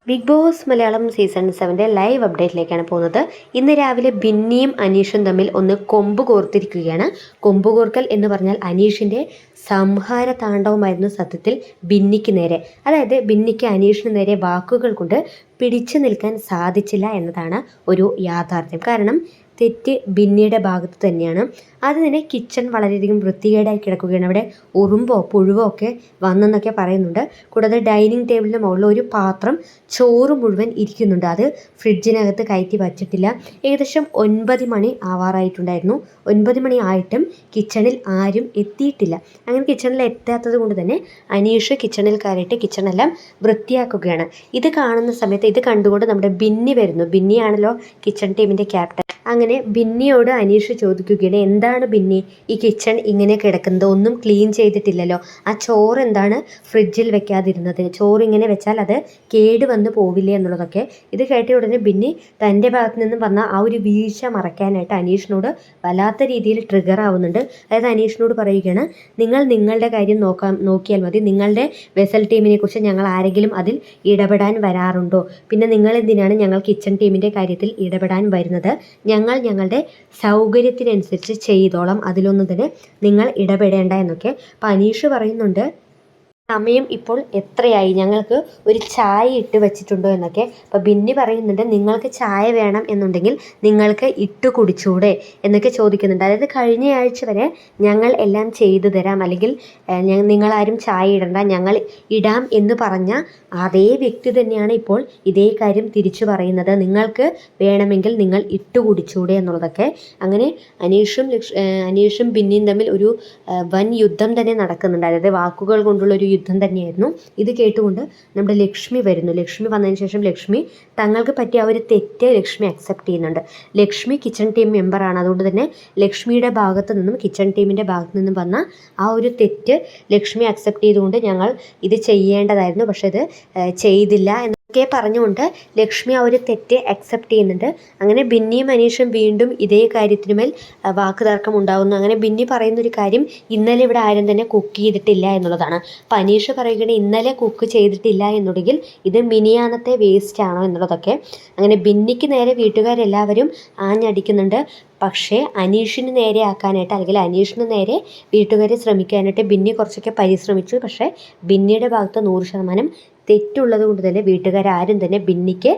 Big boss Malayalam season 7 live അപ്ഡേറ്റിലേക്കാണ് പോകുന്നത്. ഇന്ന് രാവിലെ ബിന്നിയും അനീഷും തമ്മിൽ ഒന്ന് കൊമ്പ് കോർത്തിരിക്കുകയാണ്. കൊമ്പ് കോർക്കൽ എന്ന് പറഞ്ഞാൽ അനീഷിൻ്റെ സംഹാര താണ്ഡവമായിരുന്നു സത്യത്തിൽ ബിന്നിക്ക് നേരെ. അതായത് ബിന്നിക്ക് അനീഷിന് നേരെ വാക്കുകൾ കൊണ്ട് പിടിച്ചു നിൽക്കാൻ സാധിച്ചില്ല എന്നതാണ് ഒരു യാഥാർത്ഥ്യം. കാരണം തെറ്റ് ബിന്നിയുടെ ഭാഗത്ത് തന്നെയാണ്. അത് തന്നെ കിച്ചൺ വളരെയധികം വൃത്തികേടായി കിടക്കുകയാണ്. അവിടെ ഉറുമ്പോ പുഴുവോ ഒക്കെ വന്നെന്നൊക്കെ പറയുന്നുണ്ട്. കൂടാതെ ഡൈനിങ് ടേബിളിന് മുകളിൽ ഒരു പാത്രം ചോറ് മുഴുവൻ ഇരിക്കുന്നുണ്ട്. അത് ഫ്രിഡ്ജിനകത്ത് കയറ്റി വച്ചിട്ടില്ല. ഏകദേശം 9 മണി ആവാറായിട്ടുണ്ടായിരുന്നു. 9 മണി ആയിട്ടും കിച്ചണിൽ ആരും എത്തിയിട്ടില്ല. അങ്ങനെ കിച്ചണിൽ എത്താത്തത് കൊണ്ട് തന്നെ അനീഷ് കിച്ചണിൽ കയറിയിട്ട് കിച്ചണെല്ലാം വൃത്തിയാക്കുകയാണ്. ഇത് കാണുന്ന സമയത്ത് ഇത് കണ്ടുകൊണ്ട് നമ്മുടെ ബിന്നി വരുന്നു. ബിന്നിയാണല്ലോ കിച്ചൺ ടീമിൻ്റെ ക്യാപ്റ്റൻ. അങ്ങനെ ബിന്നിയോട് അനീഷ് ചോദിക്കുകയാണ്, എന്താണ് ബിന്നി ഈ കിച്ചൺ ഇങ്ങനെ കിടക്കുന്നത്, ഒന്നും ക്ലീൻ ചെയ്തിട്ടില്ലല്ലോ, ആ ചോറ് എന്താണ് ഫ്രിഡ്ജിൽ വെക്കാതിരുന്നത്, ചോറ് ഇങ്ങനെ വെച്ചാൽ അത് കേട് വന്ന് പോവില്ലേ എന്നുള്ളതൊക്കെ. ഇത് കേട്ട ഉടനെ ബിന്നി തൻ്റെ ഭാഗത്ത് നിന്നും വന്ന ആ ഒരു വീഴ്ച മറയ്ക്കാനായിട്ട് അനീഷിനോട് വല്ലാത്ത രീതിയിൽ ട്രിഗർ ആവുന്നുണ്ട്. അതായത് അനീഷിനോട് പറയുകയാണ്, നിങ്ങൾ നിങ്ങളുടെ കാര്യം നോക്കിയാൽ മതി, നിങ്ങളുടെ വെസൽ ടീമിനെ കുറിച്ച് ഞങ്ങൾ ആരെങ്കിലും അതിൽ ഇടപെടാൻ വരാറുണ്ടോ, പിന്നെ നിങ്ങൾ എന്തിനാണ് ഞങ്ങൾ കിച്ചൺ ടീമിൻ്റെ കാര്യത്തിൽ ഇടപെടാൻ വരുന്നത്, ഞങ്ങൾ ഞങ്ങളുടെ സൗകര്യത്തിനനുസരിച്ച് ചെയ്തോളാം, അതിലൊന്നും തന്നെ നിങ്ങൾ ഇടപെടേണ്ട എന്നൊക്കെ. അപ്പം അനീഷ് പറയുന്നുണ്ട്, സമയം ഇപ്പോൾ എത്രയായി, ഞങ്ങൾക്ക് ഒരു ചായ ഇട്ട് വെച്ചിട്ടുണ്ടോ എന്നൊക്കെ. അപ്പോൾ ബിന്നി പറയുന്നുണ്ട്, നിങ്ങൾക്ക് ചായ വേണം എന്നുണ്ടെങ്കിൽ നിങ്ങൾക്ക് ഇട്ട് കുടിച്ചൂടെ എന്നൊക്കെ ചോദിക്കുന്നുണ്ട്. അതായത് കഴിഞ്ഞ ആഴ്ച വരെ ഞങ്ങൾ എല്ലാം ചെയ്തു തരാം, അല്ലെങ്കിൽ നിങ്ങളാരും ചായ ഇടണ്ട, ഞങ്ങൾ ഇടാം എന്ന് പറഞ്ഞ അതേ വ്യക്തി തന്നെയാണ് ഇപ്പോൾ ഇതേ കാര്യം തിരിച്ചു പറയുന്നത്. നിങ്ങൾക്ക് വേണമെങ്കിൽ നിങ്ങൾ ഇട്ട് കുടിച്ചൂടെ എന്നുള്ളതൊക്കെ. അങ്ങനെ അനീഷും ബിന്നിയും തമ്മിൽ ഒരു വൻ യുദ്ധം തന്നെ നടക്കുന്നുണ്ട്. അതായത് വാക്കുകൾ കൊണ്ടുള്ള ഒരു യുദ്ധം തന്നെയായിരുന്നു. ഇത് കേട്ടുകൊണ്ട് നമ്മുടെ ലക്ഷ്മി വരുന്നു. ലക്ഷ്മി വന്നതിന് ശേഷം ലക്ഷ്മി തങ്ങൾക്ക് പറ്റിയ ആ ഒരു തെറ്റ് ലക്ഷ്മി അക്സെപ്റ്റ് ചെയ്യുന്നുണ്ട്. ലക്ഷ്മി കിച്ചൺ ടീം മെമ്പറാണ്. അതുകൊണ്ട് തന്നെ ലക്ഷ്മിയുടെ ഭാഗത്ത് നിന്നും കിച്ചൺ ടീമിൻ്റെ ഭാഗത്ത് നിന്നും വന്ന ആ ഒരു തെറ്റ് ലക്ഷ്മി അക്സെപ്റ്റ് ചെയ്തുകൊണ്ട് ഞങ്ങൾ ഇത് ചെയ്യേണ്ടതായിരുന്നു, പക്ഷെ ഇത് ചെയ്തില്ല എന്നൊക്കെ പറഞ്ഞുകൊണ്ട് ലക്ഷ്മി ആ ഒരു തെറ്റ് അക്സെപ്റ്റ് ചെയ്യുന്നുണ്ട്. അങ്ങനെ ബിന്നിയും അനീഷും വീണ്ടും ഇതേ കാര്യത്തിനുമേൽ വാക്കുതർക്കം ഉണ്ടാകുന്നു. അങ്ങനെ ബിന്നി പറയുന്നൊരു കാര്യം, ഇന്നലെ ഇവിടെ ആരും തന്നെ കുക്ക് ചെയ്തിട്ടില്ല എന്നുള്ളതാണ്. അപ്പം അനീഷ് പറയുകയാണ്, ഇന്നലെ കുക്ക് ചെയ്തിട്ടില്ല എന്നുണ്ടെങ്കിൽ ഇത് മിനിയാന്നത്തെ വേസ്റ്റ് ആണോ എന്നുള്ളതൊക്കെ. അങ്ങനെ ബിന്നിക്ക് നേരെ വീട്ടുകാരെല്ലാവരും ആഞ്ഞടിക്കുന്നുണ്ട്. പക്ഷേ അനീഷിന് നേരെ ആക്കാനായിട്ട്, അല്ലെങ്കിൽ അനീഷിന് നേരെ വീട്ടുകാരെ ശ്രമിക്കാനായിട്ട് ബിന്നി കുറച്ചൊക്കെ പരിശ്രമിച്ചു. പക്ഷേ ബിന്നിയുടെ ഭാഗത്ത് 100% തെറ്റുള്ളത് കൊണ്ട് തന്നെ വീട്ടുകാരും തന്നെ ബിന്നിക്ക്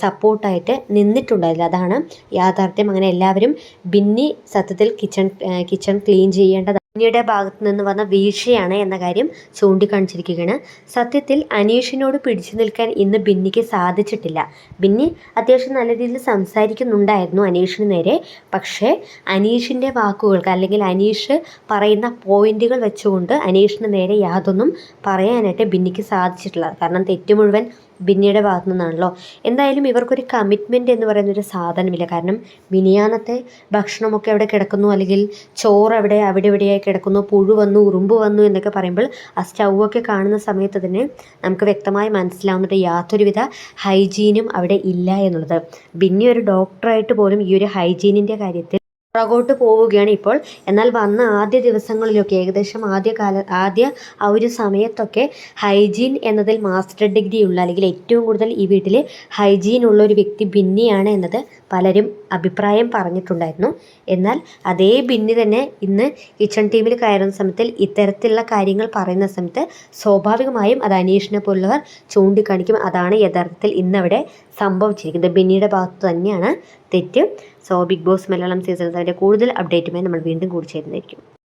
സപ്പോർട്ടായിട്ട് നിന്നിട്ടുണ്ടായില്ല. അതാണ് യാഥാർത്ഥ്യം. അങ്ങനെ എല്ലാവരും ബിന്നി സത്യത്തിൽ കിച്ചൺ ക്ലീൻ ചെയ്യേണ്ടത് ബിന്നിയുടെ ഭാഗത്ത് നിന്ന് വന്ന വീഴ്ചയാണ് എന്ന കാര്യം ചൂണ്ടിക്കാണിച്ചിരിക്കുകയാണ്. സത്യത്തിൽ അനീഷിനോട് പിടിച്ചു നിൽക്കാൻ ഇന്ന് ബിന്നിക്ക് സാധിച്ചിട്ടില്ല. ബിന്നി അത്യാവശ്യം നല്ല രീതിയിൽ സംസാരിക്കുന്നുണ്ടായിരുന്നു അനീഷിന് നേരെ. പക്ഷേ അനീഷിൻ്റെ വാക്കുകൾക്ക്, അല്ലെങ്കിൽ അനീഷ് പറയുന്ന പോയിന്റുകൾ വെച്ചുകൊണ്ട് അനീഷിന് നേരെ യാതൊന്നും പറയാനായിട്ട് ബിന്നിക്ക് സാധിച്ചിട്ടില്ല. കാരണം തെറ്റ് മുഴുവൻ ബിന്നിയുടെ ഭാഗത്തു നിന്നാണല്ലോ. എന്തായാലും ഇവർക്കൊരു കമ്മിറ്റ്മെൻറ്റ് എന്ന് പറയുന്നൊരു സാധനമില്ല. കാരണം മിനിയാന്നത്തെ ഭക്ഷണമൊക്കെ അവിടെ കിടക്കുന്നു, അല്ലെങ്കിൽ ചോറ് അവിടെ ഇവിടെയായി കിടക്കുന്നു, പുഴു വന്നു, ഉറുമ്പ് വന്നു എന്നൊക്കെ പറയുമ്പോൾ ആ സ്റ്റൗവൊക്കെ കാണുന്ന സമയത്ത് തന്നെ നമുക്ക് വ്യക്തമായി മനസ്സിലാവുന്നുണ്ട് യാതൊരുവിധ ഹൈജീനും അവിടെ ഇല്ല എന്നുള്ളത്. ബിന്നി ഒരു ഡോക്ടറായിട്ട് പോലും ഈ ഒരു ഹൈജീനിൻ്റെ കാര്യത്തിൽ പുറകോട്ട് പോവുകയാണ് ഇപ്പോൾ. എന്നാൽ വന്ന ആദ്യ ദിവസങ്ങളിലൊക്കെ, ഏകദേശം ആദ്യ ആ ഒരു സമയത്തൊക്കെ ഹൈജീൻ എന്നതിൽ മാസ്റ്റർ ഡിഗ്രി ഉള്ള, അല്ലെങ്കിൽ ഏറ്റവും കൂടുതൽ ഈ വീട്ടിൽ ഹൈജീൻ ഉള്ള ഒരു വ്യക്തി ബിന്നിയാണ് എന്നത് പലരും അഭിപ്രായം പറഞ്ഞിട്ടുണ്ടായിരുന്നു. എന്നാൽ അതേ ബിന്നി തന്നെ ഇന്ന് കിച്ചൺ ടീമിൽ കയറുന്ന സമയത്ത് ഇത്തരത്തിലുള്ള കാര്യങ്ങൾ പറയുന്ന സമയത്ത് സ്വാഭാവികമായും അത് അനീഷിനെ പോലുള്ളവർ ചൂണ്ടിക്കാണിക്കും. അതാണ് യഥാർത്ഥത്തിൽ ഇന്നവിടെ സംഭവിച്ചിരിക്കുന്നത്. ബിന്നിയുടെ ഭാഗത്ത് തന്നെയാണ് തെറ്റ്. So Bigg boss Malayalam season 7 കൂടുതൽ അപ്ഡേറ്റുമായി നമ്മൾ വീണ്ടും കൂടി ചേരുന്നതായിരിക്കും.